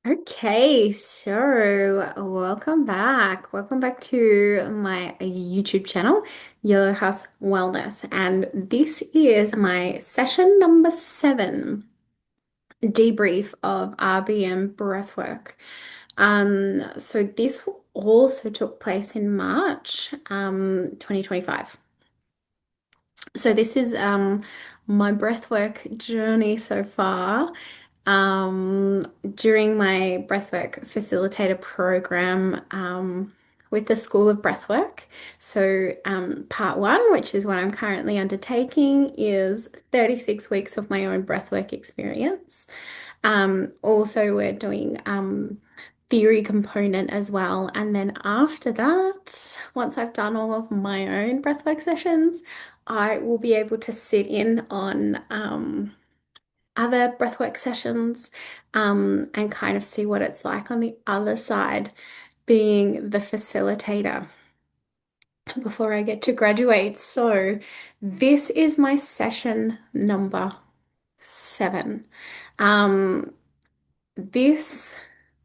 Okay, so welcome back. Welcome back to my YouTube channel, Yellow House Wellness. And this is my session number 7 debrief of RBM breathwork. So this also took place in March 2025. So this is my breathwork journey so far. During my breathwork facilitator program with the School of Breathwork. So part one, which is what I'm currently undertaking, is 36 weeks of my own breathwork experience. Also, we're doing theory component as well. And then after that, once I've done all of my own breathwork sessions, I will be able to sit in on other breathwork sessions and kind of see what it's like on the other side, being the facilitator before I get to graduate. So this is my session number 7. Um, this,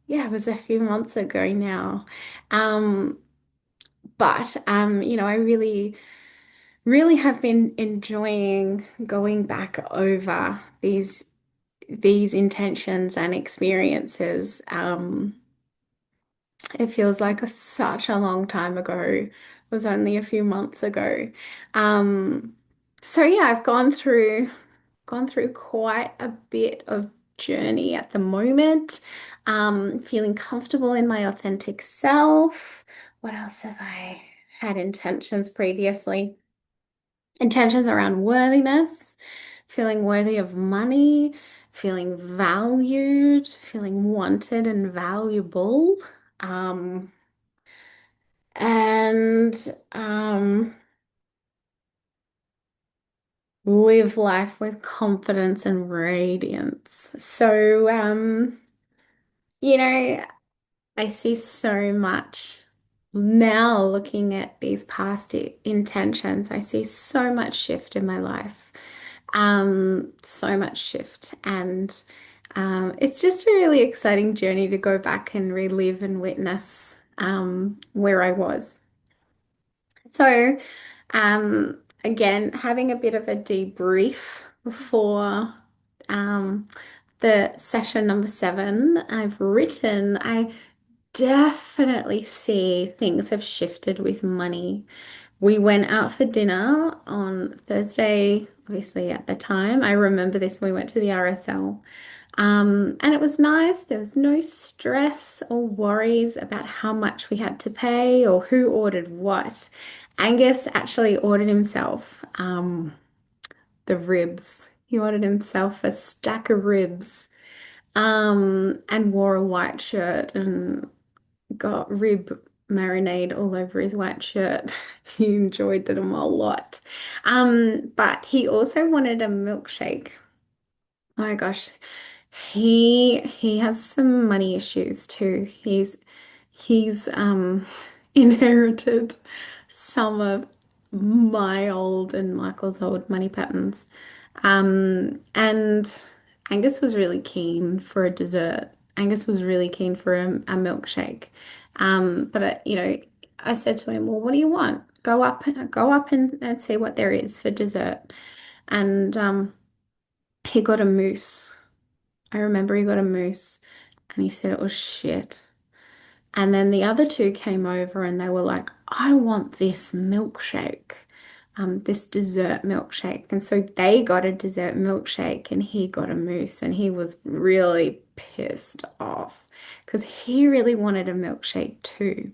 yeah, was a few months ago now. Um, but I really have been enjoying going back over these intentions and experiences. It feels like such a long time ago. It was only a few months ago. Um, so yeah, I've gone through quite a bit of journey at the moment. Feeling comfortable in my authentic self. What else have I had intentions previously? Intentions around worthiness, feeling worthy of money, feeling valued, feeling wanted and valuable, um, and live life with confidence and radiance. So, you know, I see so much now looking at these past intentions. I see so much shift in my life. So much shift. And it's just a really exciting journey to go back and relive and witness where I was. So, again, having a bit of a debrief before um, the session number 7, I definitely see things have shifted with money. We went out for dinner on Thursday, obviously at the time. I remember this, we went to the RSL. And it was nice. There was no stress or worries about how much we had to pay or who ordered what. Angus actually ordered himself the ribs. He ordered himself a stack of ribs and wore a white shirt and got rib marinade all over his white shirt. He enjoyed them a lot. But he also wanted a milkshake. Oh my gosh. He has some money issues too. He's inherited some of my old and Michael's old money patterns. And Angus was really keen for a dessert. Angus was really keen for a milkshake. But I said to him, "Well, what do you want? Go up and see what there is for dessert." And he got a mousse. I remember he got a mousse and he said it was shit. And then the other two came over and they were like, I want this milkshake, this dessert milkshake. And so they got a dessert milkshake and he got a mousse and he was really pissed off because he really wanted a milkshake too.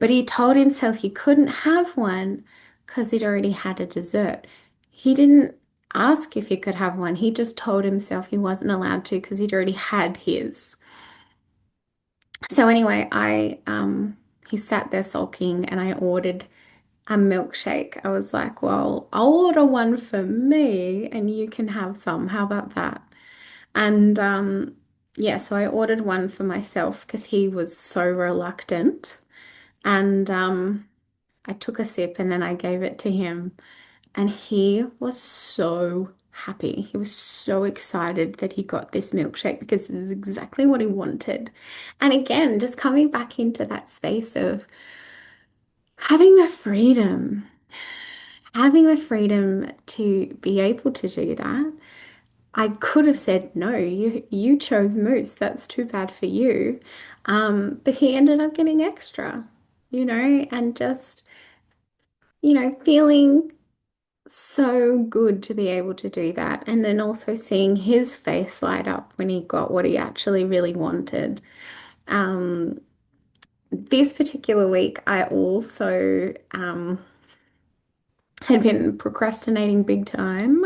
But he told himself he couldn't have one because he'd already had a dessert. He didn't ask if he could have one. He just told himself he wasn't allowed to because he'd already had his. So anyway, I he sat there sulking and I ordered a milkshake. I was like, well, I'll order one for me and you can have some. How about that? And yeah, so I ordered one for myself because he was so reluctant. And I took a sip and then I gave it to him. And he was so happy. He was so excited that he got this milkshake because it is exactly what he wanted. And again, just coming back into that space of having the freedom, having the freedom to be able to do that. I could have said, no, you chose moose. That's too bad for you. But he ended up getting extra, and just, feeling so good to be able to do that. And then also seeing his face light up when he got what he actually really wanted. Um, this particular week, I also had been procrastinating big time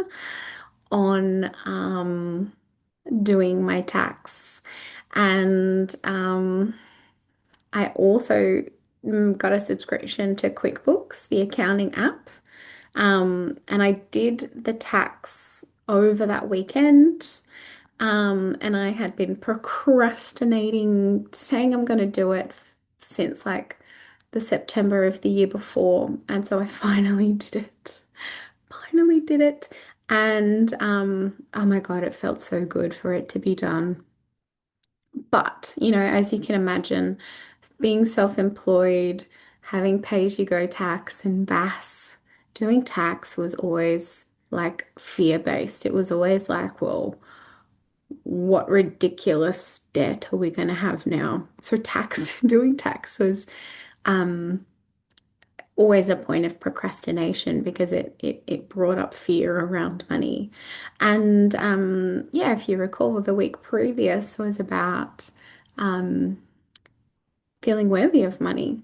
on doing my tax. And I also got a subscription to QuickBooks, the accounting app. And I did the tax over that weekend. And I had been procrastinating, saying I'm going to do it since like the September of the year before. And so I finally did it. Finally did it. And oh my God, it felt so good for it to be done. But, as you can imagine, being self-employed, having pay-as-you-go tax and BAS, doing tax was always like fear-based. It was always like, well, what ridiculous debt are we going to have now? So doing tax was um, always a point of procrastination because it brought up fear around money. And yeah, if you recall, the week previous was about um, feeling worthy of money.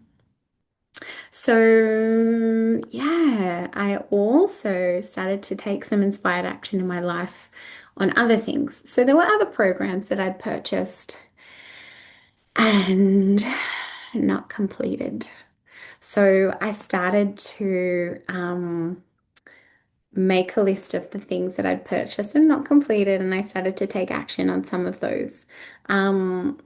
So yeah, I also started to take some inspired action in my life on other things. So there were other programs that I'd purchased and not completed. So I started to make a list of the things that I'd purchased and not completed, and I started to take action on some of those. Um,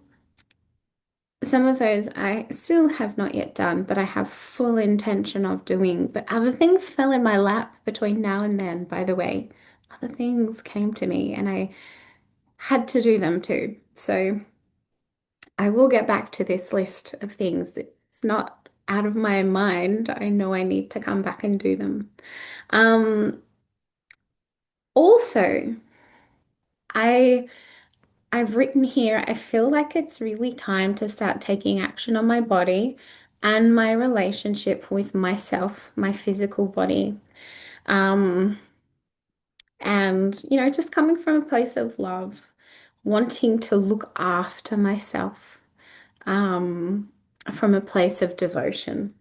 some of those I still have not yet done, but I have full intention of doing. But other things fell in my lap between now and then, by the way. Other things came to me and I had to do them too. So I will get back to this list of things. It's not out of my mind. I know I need to come back and do them. Um, Also, I I've written here, I feel like it's really time to start taking action on my body and my relationship with myself, my physical body. Um, and, just coming from a place of love, wanting to look after myself, um, from a place of devotion.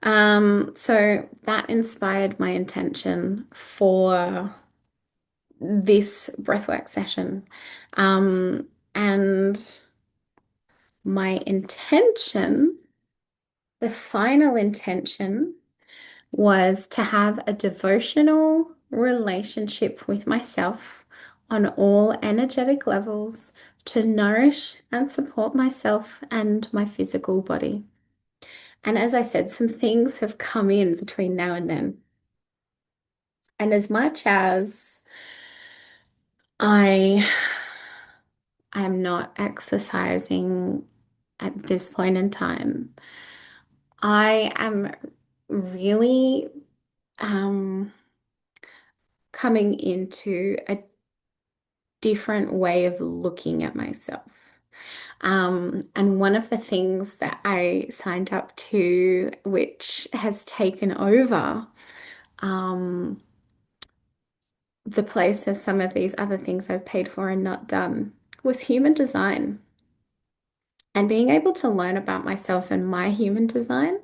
So that inspired my intention for this breathwork session. And my intention, the final intention, was to have a devotional relationship with myself on all energetic levels to nourish and support myself and my physical body. And as I said, some things have come in between now and then. And as much as I am not exercising at this point in time, I am really um, coming into a different way of looking at myself. And one of the things that I signed up to, which has taken over um, the place of some of these other things I've paid for and not done, was human design. And being able to learn about myself and my human design.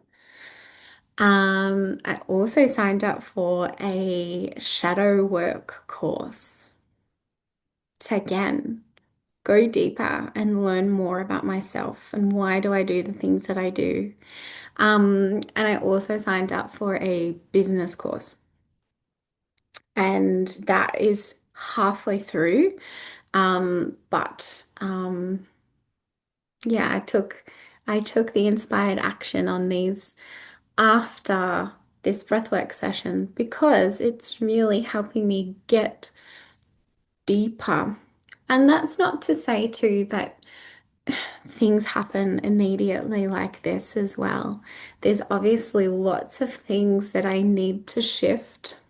I also signed up for a shadow work course to again go deeper and learn more about myself and why do I do the things that I do. And I also signed up for a business course, and that is halfway through. But yeah, I took the inspired action on these after. this breathwork session because it's really helping me get deeper. And that's not to say too that things happen immediately like this as well. There's obviously lots of things that I need to shift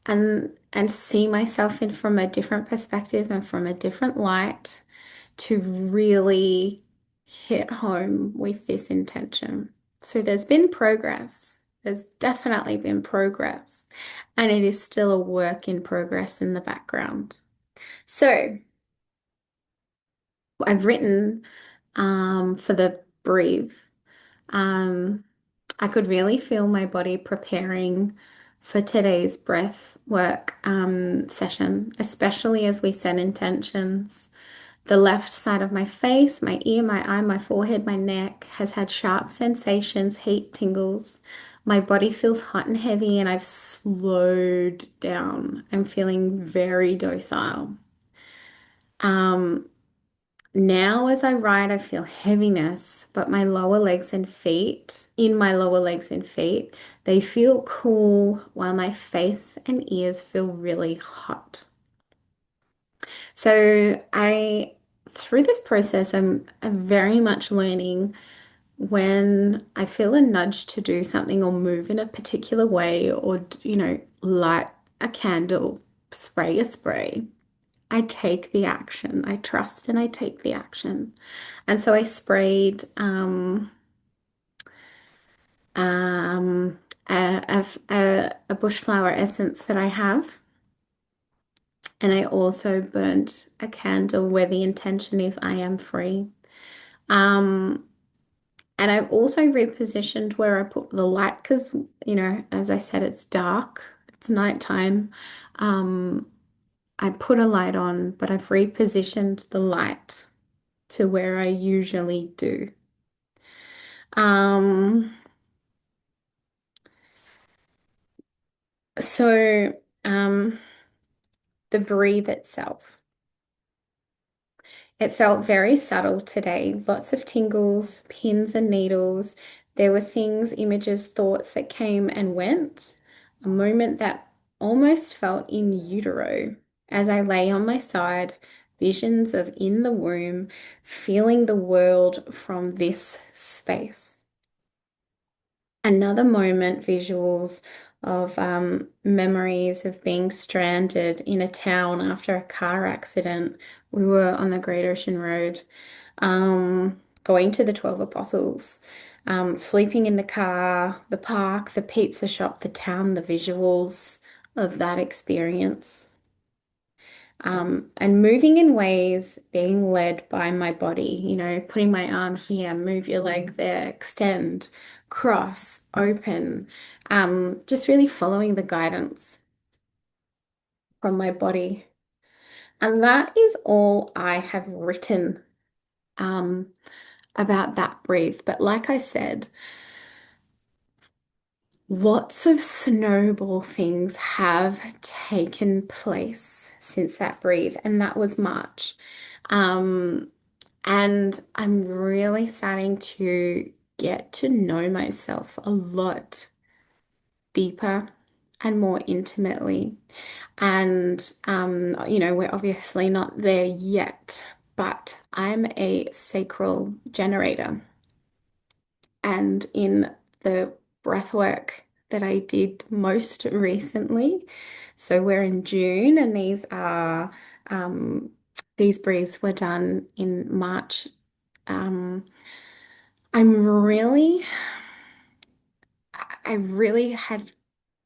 and see myself in from a different perspective and from a different light to really hit home with this intention. So there's been progress. There's definitely been progress, and it is still a work in progress in the background. So I've written for the breathe. Um, I could really feel my body preparing for today's breath work session, especially as we set intentions. The left side of my face, my ear, my eye, my forehead, my neck has had sharp sensations, heat, tingles. My body feels hot and heavy, and I've slowed down. I'm feeling very docile. Um, Now, as I ride, I feel heaviness, but my lower legs and feet, in my lower legs and feet, they feel cool while my face and ears feel really hot. So through this process, I'm very much learning when I feel a nudge to do something or move in a particular way or, light a candle, spray a spray. I take the action. I trust and I take the action. And so I sprayed um, a bush flower essence that I have. And I also burnt a candle where the intention is I am free. Um, and I've also repositioned where I put the light because, as I said, it's dark, it's nighttime. Um, I put a light on, but I've repositioned the light to where I usually do. Um, so the breathe itself. It felt very subtle today. Lots of tingles, pins and needles. There were things, images, thoughts that came and went. A moment that almost felt in utero. As I lay on my side, visions of in the womb, feeling the world from this space. Another moment, visuals of memories of being stranded in a town after a car accident. We were on the Great Ocean Road, going to the 12 Apostles, sleeping in the car, the park, the pizza shop, the town, the visuals of that experience. And moving in ways, being led by my body, putting my arm here, move your leg there, extend, cross, open, just really following the guidance from my body. And that is all I have written um, about that breathe. But like I said, lots of snowball things have taken place since that breathe, and that was March. Um, And I'm really starting to get to know myself a lot deeper and more intimately. And, we're obviously not there yet, but I'm a sacral generator. And in the breath work that I did most recently, so we're in June, and these breaths were done in March. Um, I'm really, I really had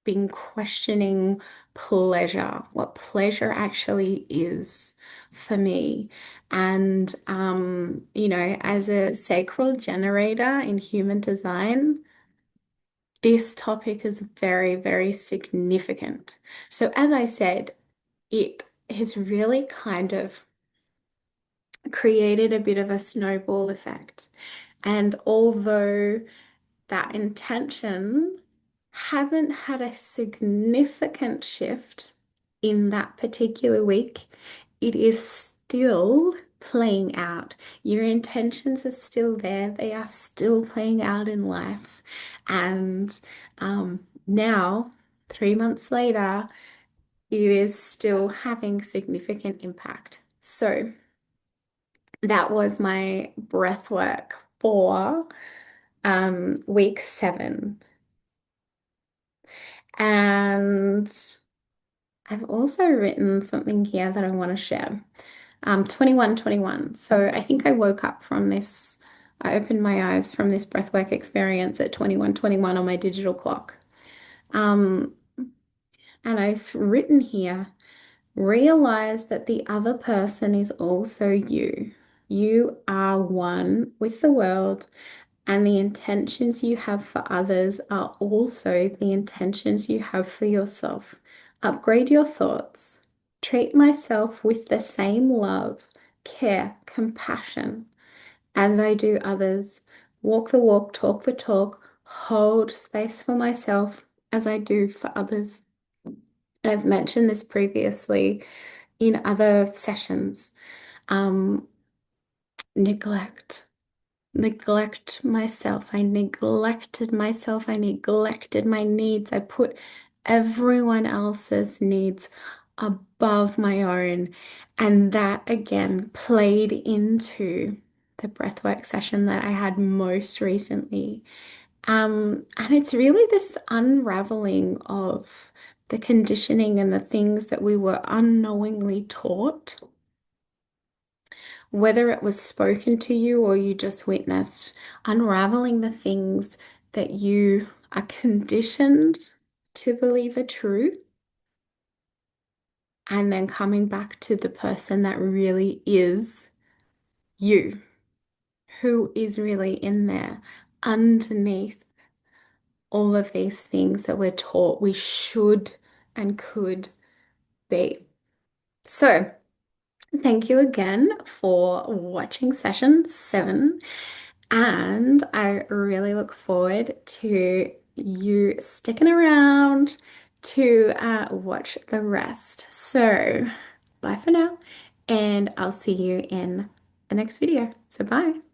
been questioning pleasure, what pleasure actually is for me. And, as a sacral generator in human design, this topic is very, very significant. So, as I said, it has really kind of created a bit of a snowball effect. And although that intention hasn't had a significant shift in that particular week, it is still playing out. Your intentions are still there. They are still playing out in life. And now, 3 months later, it is still having significant impact. So that was my breath work for week 7. And I've also written something here that I want to share. 21:21. So I think I woke up from this, I opened my eyes from this breathwork experience at 21:21 on my digital clock. Um, and I've written here, realize that the other person is also you. You are one with the world, and the intentions you have for others are also the intentions you have for yourself. Upgrade your thoughts. Treat myself with the same love, care, compassion as I do others. Walk the walk, talk the talk, hold space for myself as I do for others. And I've mentioned this previously in other sessions. Um, neglect. Neglect myself. I neglected myself. I neglected my needs. I put everyone else's needs above my own. And that again played into the breathwork session that I had most recently. And it's really this unraveling of the conditioning and the things that we were unknowingly taught, whether it was spoken to you or you just witnessed, unraveling the things that you are conditioned to believe are true, and then coming back to the person that really is you, who is really in there underneath all of these things that we're taught we should and could be. So, thank you again for watching session 7. And I really look forward to you sticking around to watch the rest. So, bye for now, and I'll see you in the next video. So, bye.